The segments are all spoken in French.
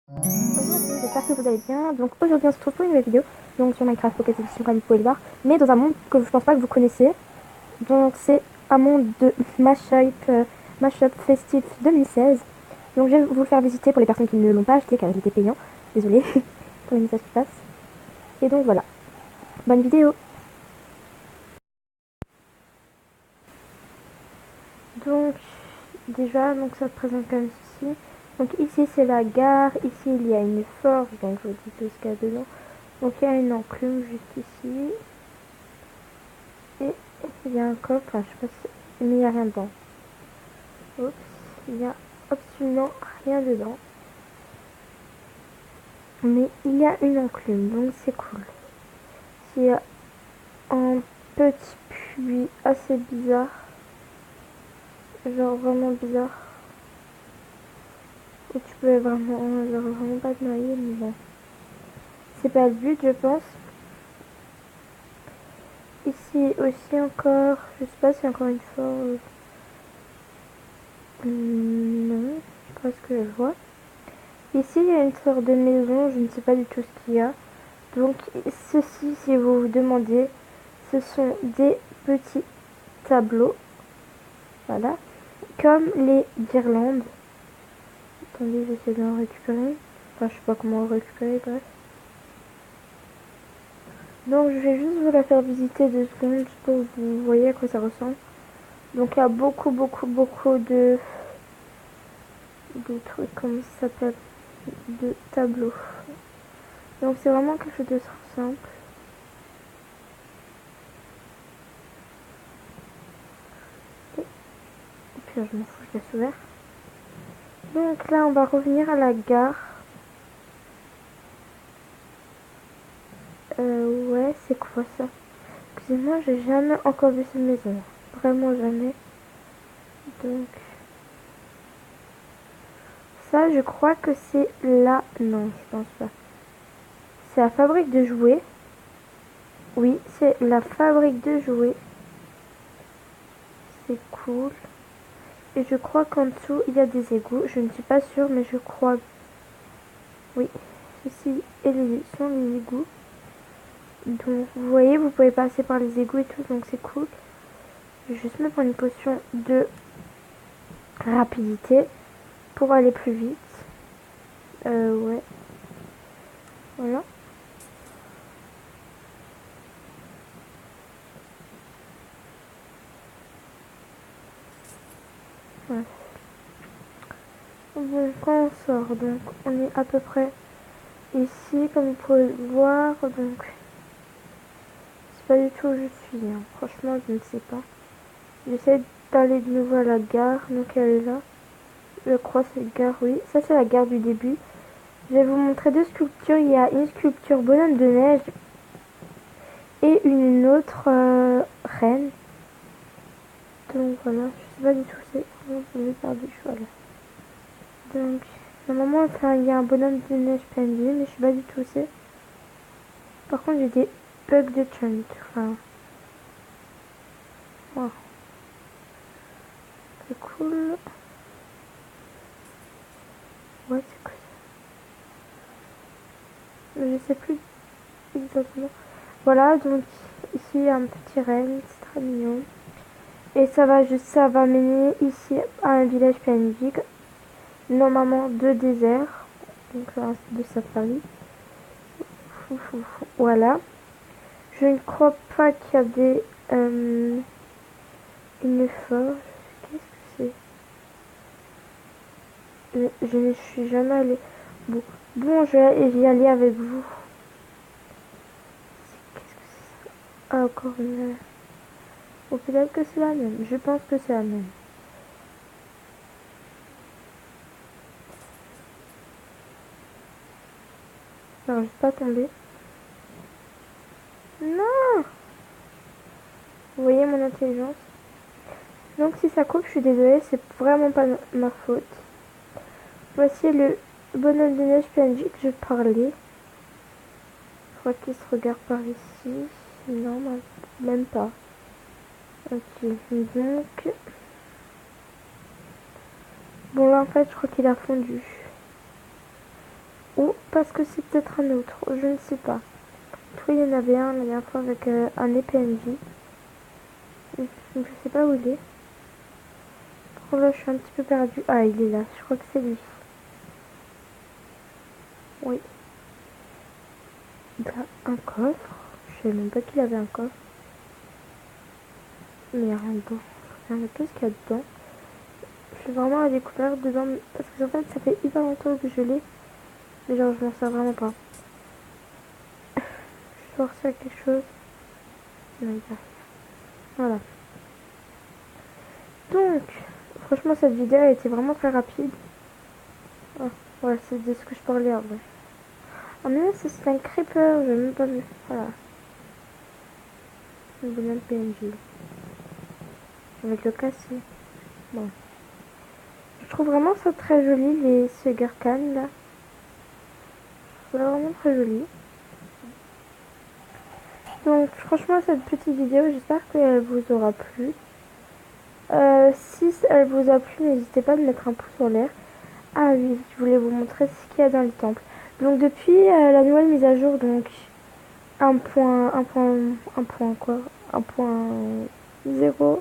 Bonjour, j'espère que vous allez bien. Donc aujourd'hui on se retrouve pour une nouvelle vidéo donc sur Minecraft Pocket Edition comme vous pouvez le voir, mais dans un monde que je pense pas que vous connaissez. Donc c'est un monde de Mashup Festif 2016. Donc je vais vous le faire visiter pour les personnes qui ne l'ont pas acheté car il était payant. Désolée pour les messages qui passent. Et donc voilà. Bonne vidéo. Donc déjà donc ça se présente comme ceci. Donc ici c'est la gare, ici il y a une forge, donc je vous dis tout ce qu'il y a dedans. Donc il y a une enclume juste ici. Et il y a un coffre, enfin, je sais pas si... mais il n'y a rien dedans. Oups, il n'y a absolument rien dedans. Mais il y a une enclume, donc c'est cool. Il y a un petit puits assez bizarre. Genre vraiment bizarre. Où tu peux vraiment pas te noyer, mais bon. C'est pas le but, je pense. Ici aussi encore, je sais pas si encore une fois... non, c'est pas ce que je vois. Ici, il y a une sorte de maison, je ne sais pas du tout ce qu'il y a. Donc, ceci, si vous vous demandez, ce sont des petits tableaux. Voilà. Comme les guirlandes. Attendez, j'essaie d'en récupérer. Enfin, je sais pas comment en récupérer, bref. Donc, je vais juste vous la faire visiter 2 secondes pour que vous voyez à quoi ça ressemble. Donc, il y a beaucoup de trucs, comment ça s'appelle, de tableaux. Donc, c'est vraiment quelque chose de simple. Et puis, je m'en fous, je laisse ouvert. Donc là, on va revenir à la gare. Ouais, c'est quoi ça? Excusez-moi, j'ai jamais encore vu cette maison. Vraiment jamais. Donc, ça, je crois que c'est là. Non, je pense pas. C'est la fabrique de jouets. Oui, c'est la fabrique de jouets. C'est cool. Et je crois qu'en dessous, il y a des égouts. Je ne suis pas sûre, mais je crois. Oui, ceci sont les égouts. Donc, vous voyez, vous pouvez passer par les égouts et tout, donc c'est cool. Je vais juste me prendre une potion de rapidité pour aller plus vite. Ouais. Voilà. Ouais. Bon, quand on sort, donc on est à peu près ici, comme vous pouvez le voir. Donc, c'est pas du tout où je suis. Hein. Franchement, je ne sais pas. J'essaie d'aller de nouveau à la gare. Donc, elle est là. Je crois que c'est la gare, oui. Ça, c'est la gare du début. Je vais vous montrer 2 sculptures. Il y a une sculpture bonhomme de neige et une autre reine. Donc voilà, je sais pas du tout c'est. Je l'ai perdu, voilà. Donc, normalement, il y a un bonhomme de neige pendu, mais je sais pas du tout où c'est. Par contre, j'ai des bugs de chunk. Enfin, wow. C'est cool. Ouais, c'est cool. Je sais plus exactement. Voilà, donc ici, il y a un petit renne, c'est très mignon. Et ça va mener ici à un village PNJ, normalement de désert, donc là, de safari. Voilà. Je ne crois pas qu'il y a des une forge. Qu'est-ce que c'est? Je ne suis jamais allée. Bon, je vais y aller avec vous. Qu'est-ce que c'est ça? Ah, encore une. Ou peut-être que c'est la même. Je pense que c'est la même. Alors, je suis pas tombée. Non! Vous voyez mon intelligence? Donc, si ça coupe, je suis désolée. C'est vraiment pas ma faute. Voici le bonhomme de neige PNJ que je parlais. Je crois qu'il se regarde par ici. Non, même pas. Ok, donc... Bon, là, en fait, je crois qu'il a fondu. ou parce que c'est peut-être un autre, je ne sais pas. Il y en avait un la dernière fois avec un PNJ. Je sais pas où il est. Par là, je suis un petit peu perdue. Ah, il est là. Je crois que c'est lui. Oui. Il a un coffre. Je savais même pas qu'il avait un coffre. Mais il n'y a rien dedans. Je sais même pas ce qu'il y a dedans. Je suis vraiment à découvert dedans. Parce que en fait, ça fait hyper longtemps que je l'ai. Mais genre, je m'en sers vraiment pas. Je vais voir s'il y a quelque chose. Non, il y a rien. Voilà. Donc, franchement, cette vidéo a été vraiment très rapide. Oh, ouais, c'est de ce que je parlais en vrai. Oh mais là, c'est un creeper, j'ai même pas vu. Voilà. Le bonhomme PNJ. Je vais te le casser. Bon. Je trouve vraiment ça très joli, les Sugarcan là. C'est vraiment très joli. Donc, franchement, cette petite vidéo, j'espère qu'elle vous aura plu. Si elle vous a plu, n'hésitez pas à mettre un pouce en l'air. Ah oui, je voulais vous montrer ce qu'il y a dans le temple. Donc, depuis la nouvelle mise à jour, donc 1.1 quoi 1.0,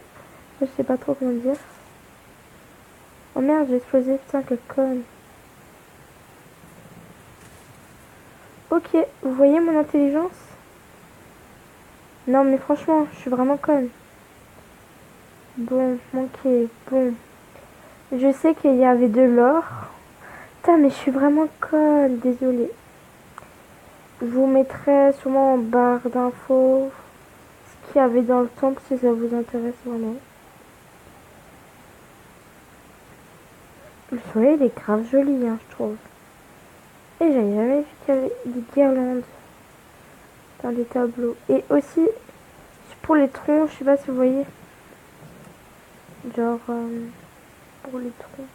je sais pas trop comment dire. Oh merde, j'ai explosé, putain, quelle conne. Ok, vous voyez mon intelligence? Non mais franchement, je suis vraiment conne. Bon, ok, bon. Je sais qu'il y avait de l'or. Putain, mais je suis vraiment conne, désolée. Je vous mettrai sûrement en barre d'infos ce qu'il y avait dans le temple si ça vous intéresse vraiment. Le soleil, il est grave joli, hein, je trouve. Et j'avais jamais vu qu'il y avait des guirlandes dans les tableaux. Et aussi, pour les troncs, je sais pas si vous voyez. Genre, pour les troncs.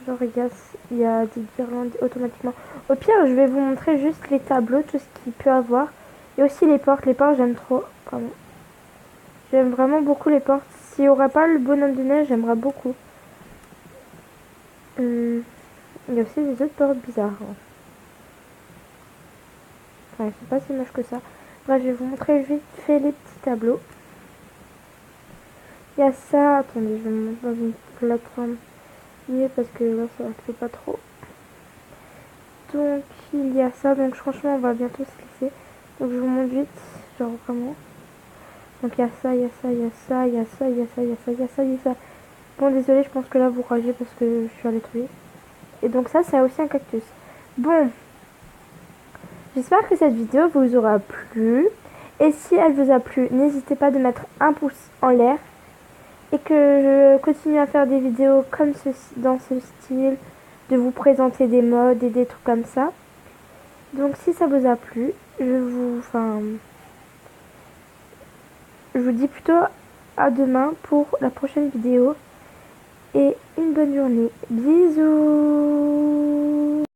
Genre, il y a des guirlandes automatiquement. Au pire, je vais vous montrer juste les tableaux, tout ce qu'il peut avoir. Et aussi les portes. Les portes, j'aime trop. Pardon. J'aime vraiment beaucoup les portes. S'il n'y aurait pas le bonhomme de neige, j'aimerais beaucoup. Il y a aussi des autres portes bizarres. Enfin, c'est pas si moche que ça. Bref, je vais vous montrer vite fait les petits tableaux. Il y a ça. Attendez, je vais me mettre dans une plateforme mieux parce que là, ça ne fait pas trop. Donc, il y a ça. Donc, franchement, on va bientôt se laisser. Donc, je vous montre vite. Genre, vraiment. Donc, il y a ça, il y a ça, il y a ça, il y a ça, il y a ça, il y a ça, il y a ça, il y a ça. Bon, désolé, je pense que là, vous ragez parce que je suis allée trouver. Et donc, ça, c'est aussi un cactus. Bon. J'espère que cette vidéo vous aura plu. Et si elle vous a plu, n'hésitez pas de mettre un pouce en l'air. Et que je continue à faire des vidéos comme ceci, dans ce style, de vous présenter des modes et des trucs comme ça. Donc si ça vous a plu, je vous dis plutôt à demain pour la prochaine vidéo. Et une bonne journée. Bisous.